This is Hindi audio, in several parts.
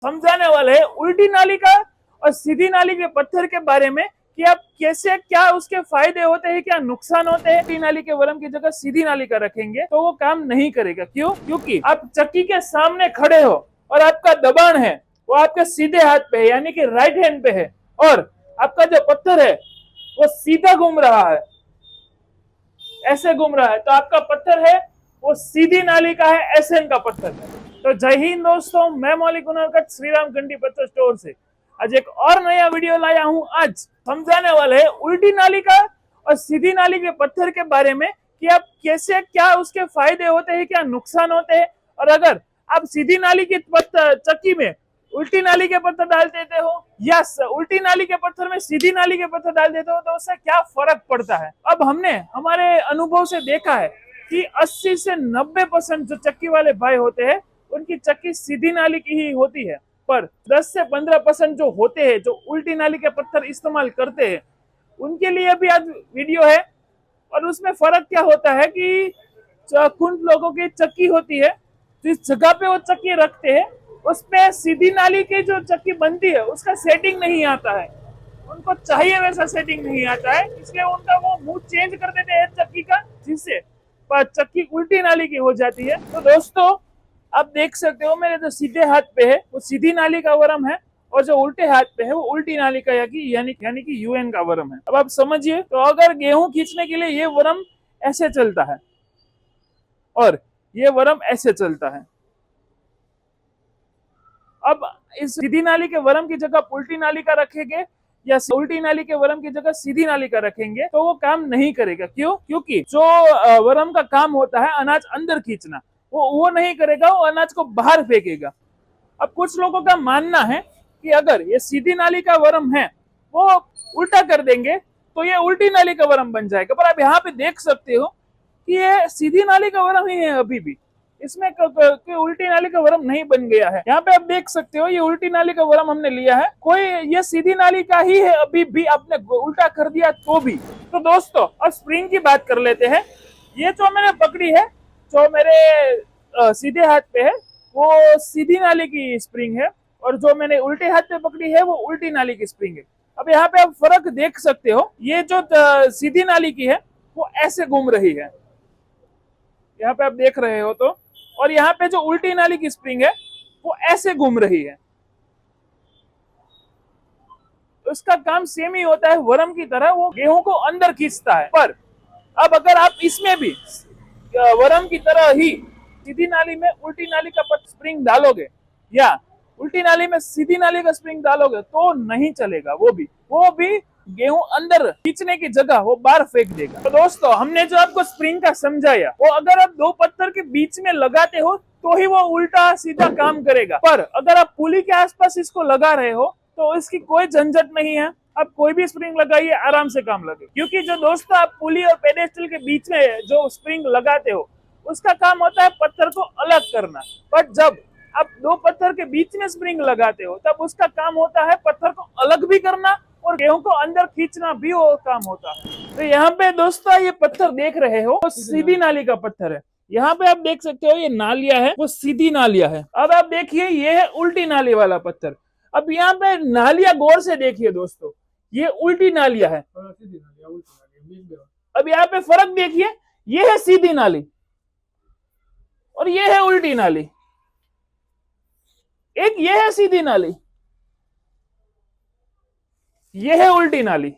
समझाने वाले हैं उल्टी नाली का और सीधी नाली के पत्थर के बारे में कि आप कैसे, क्या उसके फायदे होते हैं, क्या नुकसान होते हैं। उल्टी नाली के वरम की जगह सीधी नाली का रखेंगे तो वो काम नहीं करेगा। क्यों? क्योंकि आप चक्की के सामने खड़े हो और आपका दबाण है वो आपके सीधे हाथ पे है, यानी कि राइट हैंड पे है, और आपका जो पत्थर है वो सीधा घूम रहा है, ऐसे घूम रहा है, तो आपका पत्थर है वो सीधी नाली का है, एसएन का पत्थर है। तो जय हिंद दोस्तों, मैं मौलिक उनरकट श्रीराम कंडी पत्थर स्टोर से आज एक और नया वीडियो लाया हूं। आज समझाने वाले हैं उल्टी नाली का और सीधी नाली के पत्थर के बारे में कि आप कैसे, क्या उसके फायदे होते हैं, क्या नुकसान होते हैं, और अगर आप सीधी नाली की चक्की में उल्टी नाली के पत्थर डाल देते हो या उल्टी नाली के पत्थर में सीधी नाली के पत्थर डाल देते हो तो उससे क्या फर्क पड़ता है। अब हमने हमारे अनुभव से देखा है कि 80 से 90% जो चक्की वाले भाई होते हैं उनकी चक्की सीधी नाली की ही होती है, पर 10 से 15% जो होते हैं जो उल्टी नाली के पत्थर इस्तेमाल करते हैं उनके लिए भी आज वीडियो है। और उसमें फर्क क्या होता है कि कुछ लोगों की चक्की होती है, जिस जगह पे वो चक्की रखते हैं उसमें सीधी नाली की जो चक्की बनती है उसका सेटिंग नहीं आता है, उनको चाहिए वैसा सेटिंग नहीं आता है, इसलिए उनका वो मुंह चेंज कर देते हैं चक्की का, जिससे चक्की उल्टी नाली की हो जाती है। तो दोस्तों आप देख सकते हो मेरे जो सीधे हाथ पे है वो सीधी नाली का वरम है और जो उल्टे हाथ पे है वो उल्टी नाली का यानी कि यूएन का वरम है। अब आप समझिए, तो अगर गेहूं खींचने के लिए ये वरम ऐसे चलता है और ये वरम ऐसे चलता है, अब इस सीधी नाली के वरम की जगह उल्टी नाली का रखेंगे या उल्टी नाली के वरम की जगह सीधी नाली का रखेंगे तो वो काम नहीं करेगा। क्यों? क्योंकि जो वरम का काम होता है अनाज अंदर खींचना, वो नहीं करेगा, वो अनाज को बाहर फेंकेगा। अब कुछ लोगों का मानना है कि अगर ये सीधी नाली का वरम है वो उल्टा कर देंगे तो ये उल्टी नाली का वरम बन जाएगा, पर आप यहाँ पे देख सकते हो कि ये सीधी नाली का वरम ही है, अभी भी इसमें उल्टी नाली का वरम नहीं बन गया है। यहाँ पे आप देख सकते हो ये उल्टी नाली का वरम हमने लिया है, कोई ये सीधी नाली का ही है, अभी भी आपने उल्टा कर दिया तो भी। तो दोस्तों अब स्प्रिंग की बात कर लेते हैं। ये जो मैंने पकड़ी है, जो मेरे सीधे हाथ पे है वो सीधी नाली की स्प्रिंग है, और जो मैंने उल्टे हाथ पे पकड़ी है वो उल्टी नाली की स्प्रिंग है। अब यहाँ पे आप फर्क देख सकते हो, ये जो सीधी नाली की है वो ऐसे घूम रही है, यहाँ पे आप देख रहे हो तो, और यहाँ पे जो उल्टी नाली की स्प्रिंग है वो ऐसे घूम रही है। तो इसका काम सेम ही होता है, वरम की तरह वो गेहूं को अंदर खींचता है। पर अब अगर आप इसमें भी वरम की तरह ही सीधी नाली में उल्टी नाली का स्प्रिंग डालोगे या उल्टी नाली में सीधी नाली का स्प्रिंग डालोगे तो नहीं चलेगा, वो भी गेहूं अंदर खींचने की जगह वो बाहर फेंक देगा। तो दोस्तों हमने जो आपको स्प्रिंग का समझाया वो अगर आप दो पत्थर के बीच में लगाते हो तो ही वो उल्टा सीधा काम करेगा, पर अगर आप पुली के आसपास इसको लगा रहे हो तो इसकी कोई झंझट नहीं है, आप कोई भी स्प्रिंग लगाइए आराम से काम लगे। क्योंकि जो दोस्तों आप पुली और पेडेस्टल के बीच में जो स्प्रिंग लगाते हो उसका काम होता है पत्थर को अलग करना, बट जब आप दो पत्थर के बीच में स्प्रिंग लगाते हो तब उसका काम होता है पत्थर को अलग भी करना और गेहूं को अंदर खींचना भी वो काम होता है। तो यहाँ पे दोस्तों ये पत्थर देख रहे हो, सीधी नाली का पत्थर है। यहाँ पे आप देख सकते हो ये नालियां है, वो सीधी नालियां है। अब आप देखिए ये है उल्टी नाली वाला पत्थर। अब यहाँ पे नालियां गौर से देखिए दोस्तों, ये उल्टी नालियां है। अब यहाँ पे फर्क देखिए, ये है सीधी नाली और ये है उल्टी नाली, एक ये है सीधी नाली, ये है उल्टी नाली।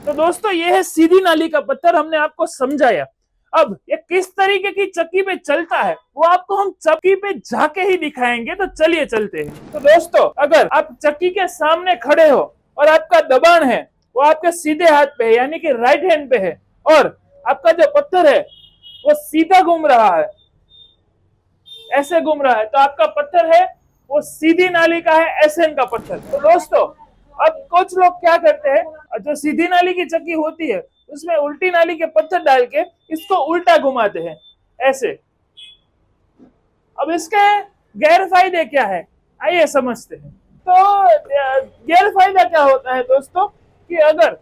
तो दोस्तों ये है सीधी नाली का पत्थर, हमने आपको समझाया। अब ये किस तरीके की चक्की पे चलता है वो आपको हम चक्की पे जाके ही दिखाएंगे, तो चलिए चलते हैं। तो दोस्तों अगर आप चक्की के सामने खड़े हो और आपका दबाण है वो आपके सीधे हाथ पे है, यानी कि राइट हैंड पे है, और आपका जो पत्थर है वो सीधा घूम रहा है, ऐसे घूम रहा है, तो आपका पत्थर है वो सीधी नाली का है, एसएन का पत्थर। तो दोस्तों अब कुछ लोग क्या करते हैं, जो सीधी नाली की चक्की होती है उसमें उल्टी नाली के पत्थर डाल के इसको उल्टा घुमाते हैं ऐसे। अब इसके गैर फायदे क्या है आइए समझते हैं। तो गैर फायदा क्या होता है दोस्तों कि अगर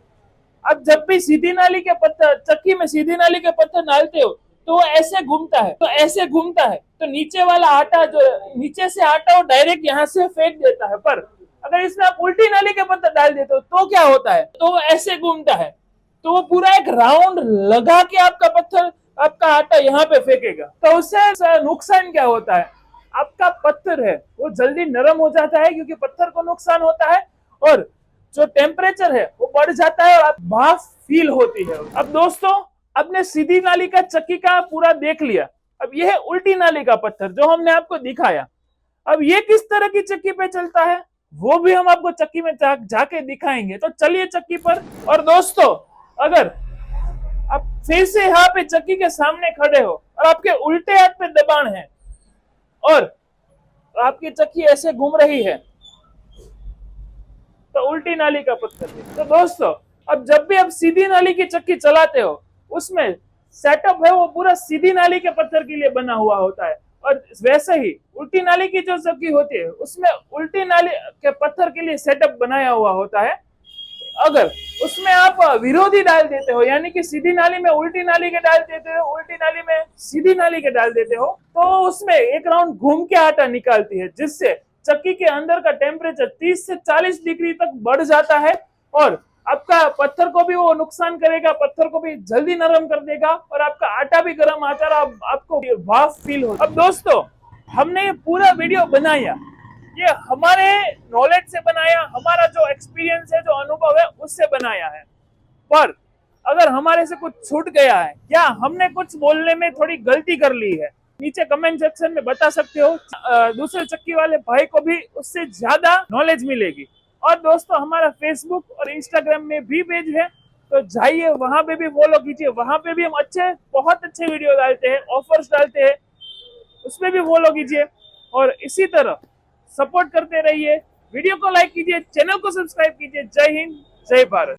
आप जब भी सीधी नाली के पत्थर चक्की में सीधी नाली के पत्थर डालते हो तो ऐसे घूमता है, तो ऐसे घूमता है, तो नीचे वाला आटा जो नीचे से आटा वो डायरेक्ट यहाँ से फेंक देता है। पर अगर इसमें आप उल्टी नाली के पत्थर डाल देते हो तो क्या होता है, तो वो ऐसे घूमता है, तो वो पूरा एक राउंड लगा के आपका पत्थर, आपका आटा यहाँ पे फेंकेगा। तो उससे नुकसान क्या होता है, आपका पत्थर है वो जल्दी नरम हो जाता है क्योंकि पत्थर को नुकसान होता है, और जो टेम्परेचर है वो बढ़ जाता है और आप भाप फील होती है। अब दोस्तों आपने सीधी नाली का चक्की का पूरा देख लिया, अब यह है उल्टी नाली का पत्थर जो हमने आपको दिखाया। अब ये किस तरह की चक्की पे चलता है वो भी हम आपको चक्की में जाके दिखाएंगे। तो चलिए चक्की पर। और दोस्तों अगर आप फिर से यहाँ पे चक्की के सामने खड़े हो और आपके उल्टे हाथ पे दबाण है और आपकी चक्की ऐसे घूम रही है, तो उल्टी नाली का पत्थर है। तो दोस्तों अब जब भी आप सीधी नाली की चक्की चलाते हो उसमें सेटअप है वो पूरा सीधी नाली के पत्थर के लिए बना हुआ होता है, और वैसे ही उल्टी नाली की जो चक्की होती है उसमें उल्टी नाली के पत्थर के लिए सेटअप बनाया हुआ होता है। अगर उसमें आप विरोधी डाल देते हो, यानी कि सीधी नाली में उल्टी नाली के डाल देते हो, उल्टी नाली में सीधी नाली के डाल देते हो, तो उसमें एक राउंड घूम के आटा निकालती है, जिससे चक्की के अंदर का टेम्परेचर 30 से 40 डिग्री तक बढ़ जाता है और आपका पत्थर को भी वो नुकसान करेगा, पत्थर को भी जल्दी नरम कर देगा और आपका आटा भी गर्म आता है, आपको भाप फील हो। अब दोस्तों हमने ये पूरा वीडियो बनाया, ये हमारे नॉलेज से बनाया, हमारा जो एक्सपीरियंस है, जो अनुभव है उससे बनाया है। पर अगर हमारे से कुछ छूट गया है या हमने कुछ बोलने में थोड़ी गलती कर ली है, नीचे कमेंट सेक्शन में बता सकते हो, दूसरे चक्की वाले भाई को भी उससे ज्यादा नॉलेज मिलेगी। और दोस्तों हमारा फेसबुक और इंस्टाग्राम में भी पेज है, तो जाइए वहां पे भी फॉलो कीजिए, वहां पे भी हम बहुत अच्छे वीडियो डालते हैं, ऑफर्स डालते हैं, उसमें भी फॉलो कीजिए और इसी तरह सपोर्ट करते रहिए। वीडियो को लाइक कीजिए, चैनल को सब्सक्राइब कीजिए। जय हिंद, जय भारत।